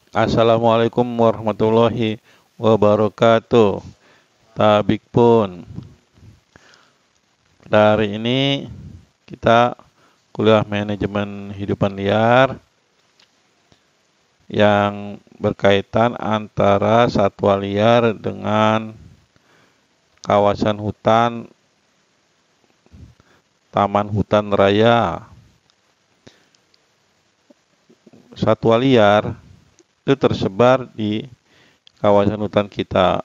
Assalamualaikum warahmatullahi wabarakatuh. Tabik pun. Pada hari ini kita kuliah manajemen hidupan liar yang berkaitan antara satwa liar dengan kawasan hutan, taman hutan raya. Satwa liar itu tersebar di kawasan hutan kita.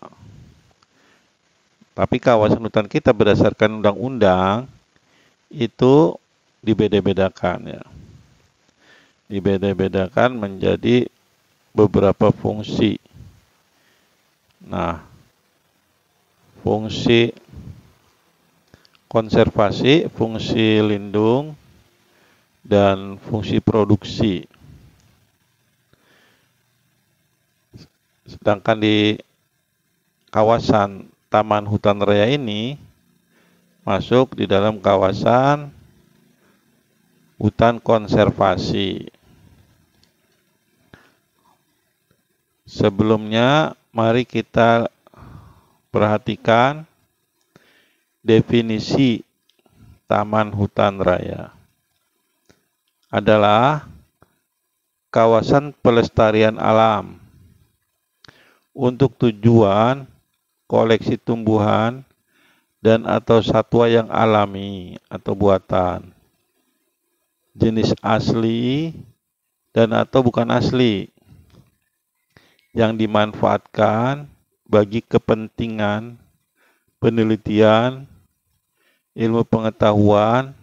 Tapi kawasan hutan kita berdasarkan undang-undang itu dibeda-bedakan ya. Dibeda-bedakan menjadi beberapa fungsi. Nah, fungsi konservasi, fungsi lindung, dan fungsi produksi. Sedangkan di kawasan Taman Hutan Raya ini masuk di dalam kawasan hutan konservasi. Sebelumnya, mari kita perhatikan definisi Taman Hutan Raya. Adalah kawasan pelestarian alam untuk tujuan koleksi tumbuhan dan atau satwa yang alami atau buatan, jenis asli dan atau bukan asli, yang dimanfaatkan bagi kepentingan penelitian, ilmu pengetahuan,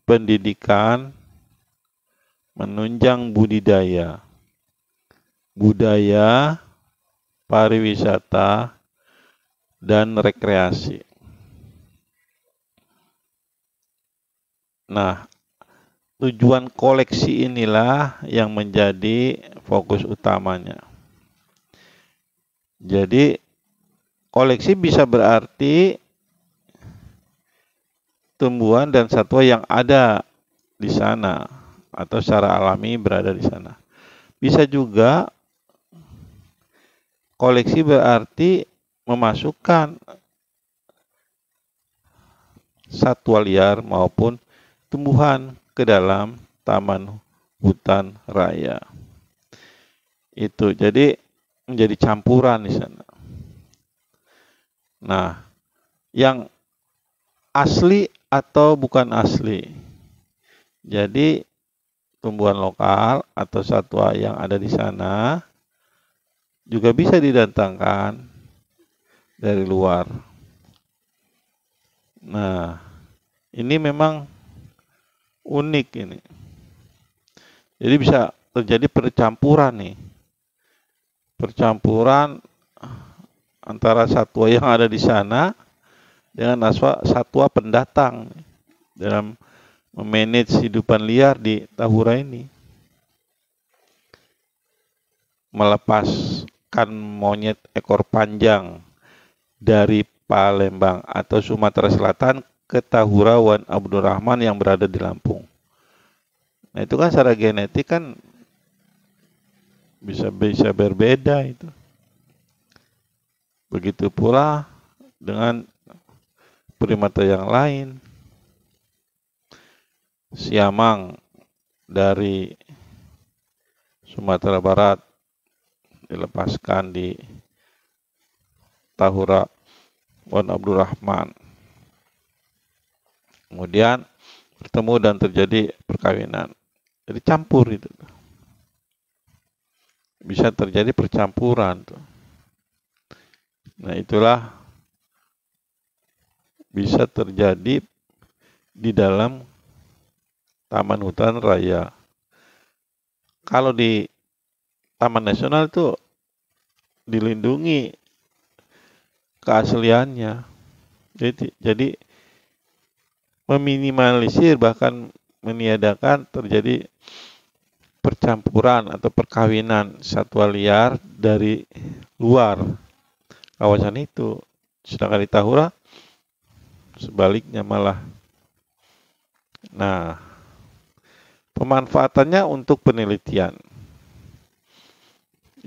pendidikan, menunjang budidaya, pariwisata, dan rekreasi. Nah, tujuan koleksi inilah yang menjadi fokus utamanya. Jadi, koleksi bisa berarti tumbuhan dan satwa yang ada di sana atau secara alami berada di sana. Bisa juga koleksi berarti memasukkan satwa liar maupun tumbuhan ke dalam taman hutan raya. Itu jadi menjadi campuran di sana. Nah, yang asli atau bukan asli. Jadi tumbuhan lokal atau satwa yang ada di sana juga bisa didatangkan dari luar. Nah, ini memang unik ini. Jadi bisa terjadi percampuran nih. Percampuran antara satwa yang ada di sana dengan satwa pendatang dalam memanage hidupan liar di Tahura ini. Melepaskan monyet ekor panjang dari Palembang atau Sumatera Selatan ke Tahura Wan Abdurrahman yang berada di Lampung. Nah, itu kan secara genetik kan bisa berbeda itu. Begitu pula dengan primata yang lain. Siamang dari Sumatera Barat dilepaskan di Tahura Wan Abdurrahman. Kemudian bertemu dan terjadi perkawinan. Jadi campur itu. Bisa terjadi percampuran tuh. Nah, itulah bisa terjadi di dalam Taman Hutan Raya. Kalau di Taman Nasional itu dilindungi keasliannya. Jadi meminimalisir bahkan meniadakan terjadi percampuran atau perkawinan satwa liar dari luar kawasan itu. Sedangkan di Tahura sebaliknya malah. Nah, pemanfaatannya untuk penelitian.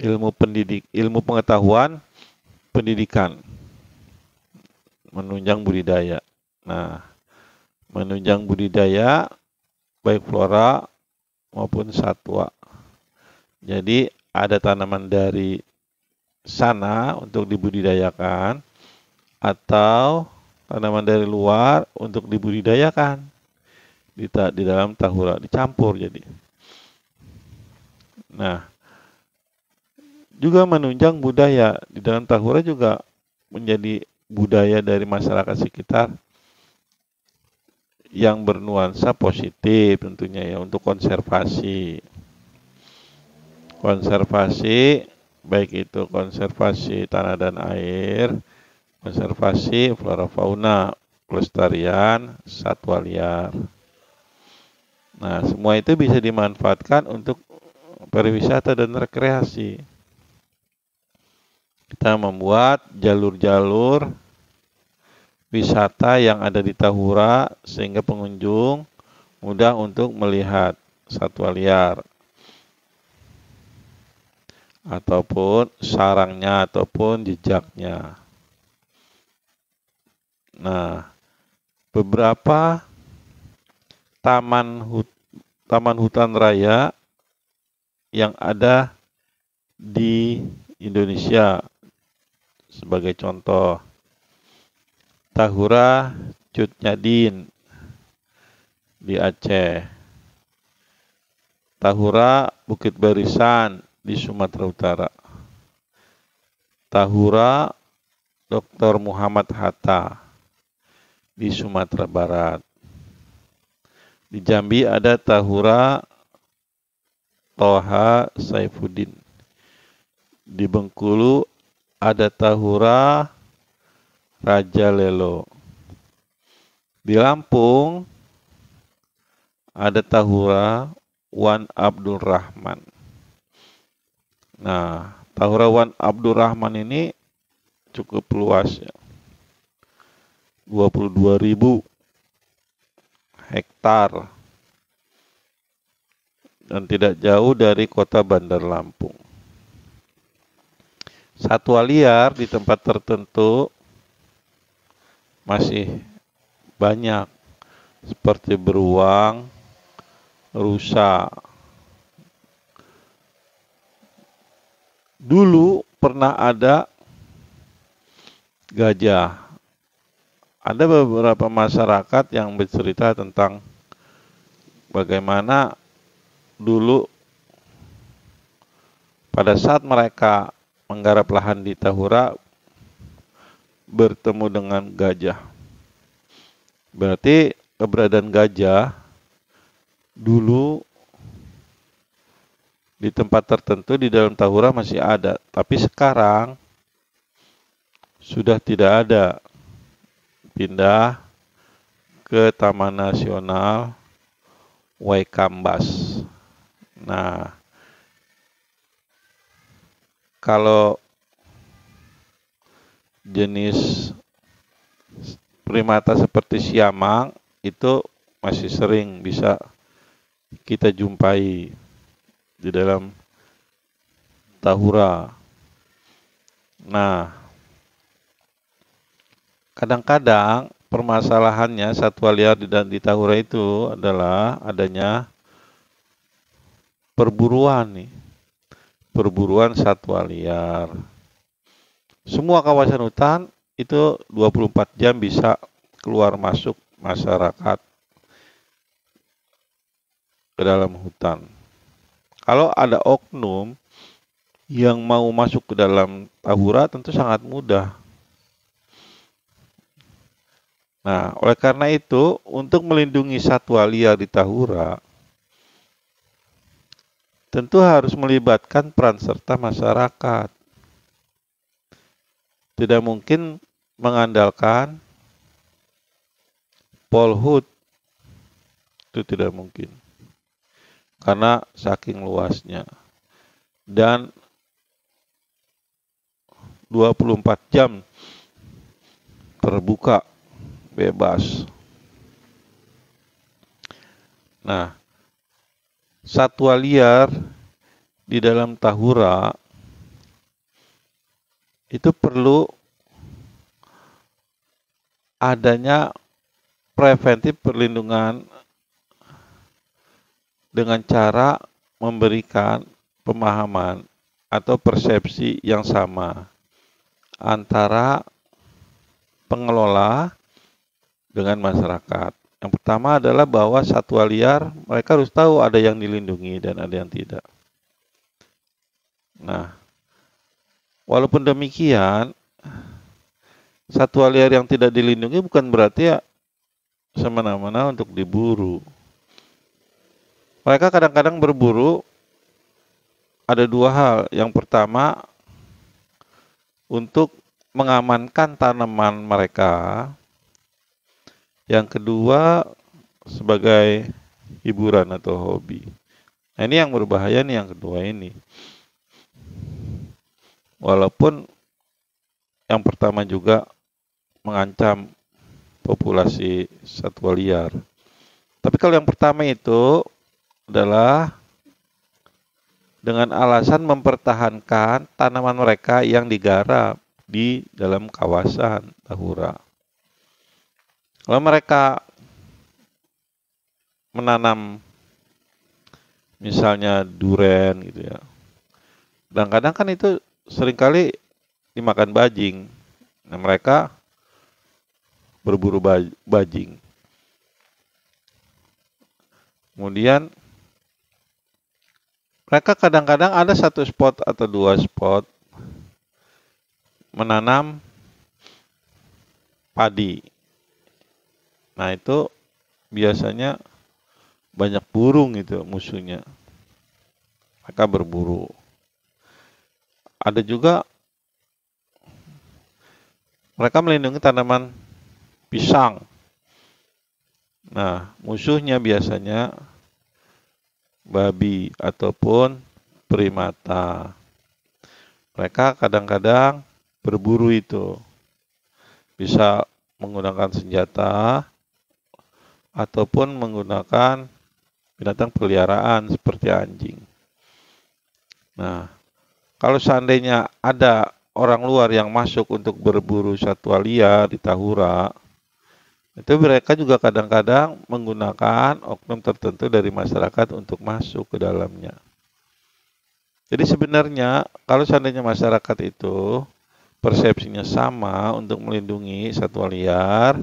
ilmu pengetahuan, pendidikan, menunjang budidaya. Nah, menunjang budidaya baik flora maupun satwa. Jadi ada tanaman dari sana untuk dibudidayakan atau tanaman dari luar untuk dibudidayakan di dalam tahura, dicampur jadi. Nah, juga menunjang budaya di dalam tahura juga menjadi budaya dari masyarakat sekitar yang bernuansa positif tentunya ya, untuk konservasi. Konservasi baik itu konservasi tanah dan air, konservasi flora fauna, pelestarian satwa liar. Nah, semua itu bisa dimanfaatkan untuk pariwisata dan rekreasi. Kita membuat jalur-jalur wisata yang ada di Tahura sehingga pengunjung mudah untuk melihat satwa liar ataupun sarangnya ataupun jejaknya. Nah, beberapa taman hutan raya yang ada di Indonesia sebagai contoh, Tahura Cut Nyadin di Aceh, Tahura Bukit Barisan di Sumatera Utara, Tahura Dr. Muhammad Hatta di Sumatera Barat. Di Jambi ada Tahura Toha Saifuddin. Di Bengkulu ada Tahura Raja Lelo. Di Lampung ada Tahura Wan Abdul Rahman. Nah, Tahura Wan Abdul Rahman ini cukup luas ya. 22.000 hektar dan tidak jauh dari kota Bandar Lampung. Satwa liar di tempat tertentu masih banyak seperti beruang, rusa. Dulu pernah ada gajah. Ada beberapa masyarakat yang bercerita tentang bagaimana dulu pada saat mereka menggarap lahan di Tahura bertemu dengan gajah. Berarti keberadaan gajah dulu di tempat tertentu di dalam Tahura masih ada, tapi sekarang sudah tidak ada. Pindah ke Taman Nasional Waikambas. Nah, kalau jenis primata seperti siamang itu masih sering bisa kita jumpai di dalam Tahura. Nah, kadang-kadang permasalahannya satwa liar di Tahura itu adalah adanya perburuan nih. Perburuan satwa liar. Semua kawasan hutan itu 24 jam bisa keluar masuk masyarakat ke dalam hutan. Kalau ada oknum yang mau masuk ke dalam Tahura tentu sangat mudah. Nah, oleh karena itu, untuk melindungi satwa liar di Tahura, tentu harus melibatkan peran serta masyarakat. Tidak mungkin mengandalkan Polhut, itu tidak mungkin. Karena saking luasnya. Dan 24 jam terbuka, bebas. Nah, satwa liar di dalam Tahura itu perlu adanya preventif perlindungan dengan cara memberikan pemahaman atau persepsi yang sama antara pengelola dengan masyarakat. Yang pertama adalah bahwa satwa liar mereka harus tahu ada yang dilindungi dan ada yang tidak. Nah, walaupun demikian, satwa liar yang tidak dilindungi bukan berarti ya semena-mena untuk diburu. Mereka kadang-kadang berburu ada dua hal. Yang pertama, untuk mengamankan tanaman mereka. Yang kedua, sebagai hiburan atau hobi. Nah, ini yang berbahaya nih yang kedua ini. Walaupun yang pertama juga mengancam populasi satwa liar. Tapi kalau yang pertama itu adalah dengan alasan mempertahankan tanaman mereka yang digarap di dalam kawasan Tahura. Kalau mereka menanam misalnya duren gitu ya, kadang-kadang kan itu seringkali dimakan bajing. Nah, mereka berburu bajing. Kemudian mereka kadang-kadang ada satu spot atau dua spot menanam padi. Nah, itu biasanya banyak burung itu musuhnya. Mereka berburu. Ada juga mereka melindungi tanaman pisang. Nah, musuhnya biasanya babi ataupun primata. Mereka kadang-kadang berburu itu. Bisa menggunakan senjata ataupun menggunakan binatang peliharaan seperti anjing. Nah, kalau seandainya ada orang luar yang masuk untuk berburu satwa liar di Tahura, itu mereka juga kadang-kadang menggunakan oknum tertentu dari masyarakat untuk masuk ke dalamnya. Jadi sebenarnya kalau seandainya masyarakat itu persepsinya sama untuk melindungi satwa liar,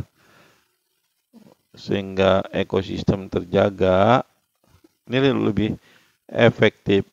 sehingga ekosistem terjaga, ini lebih efektif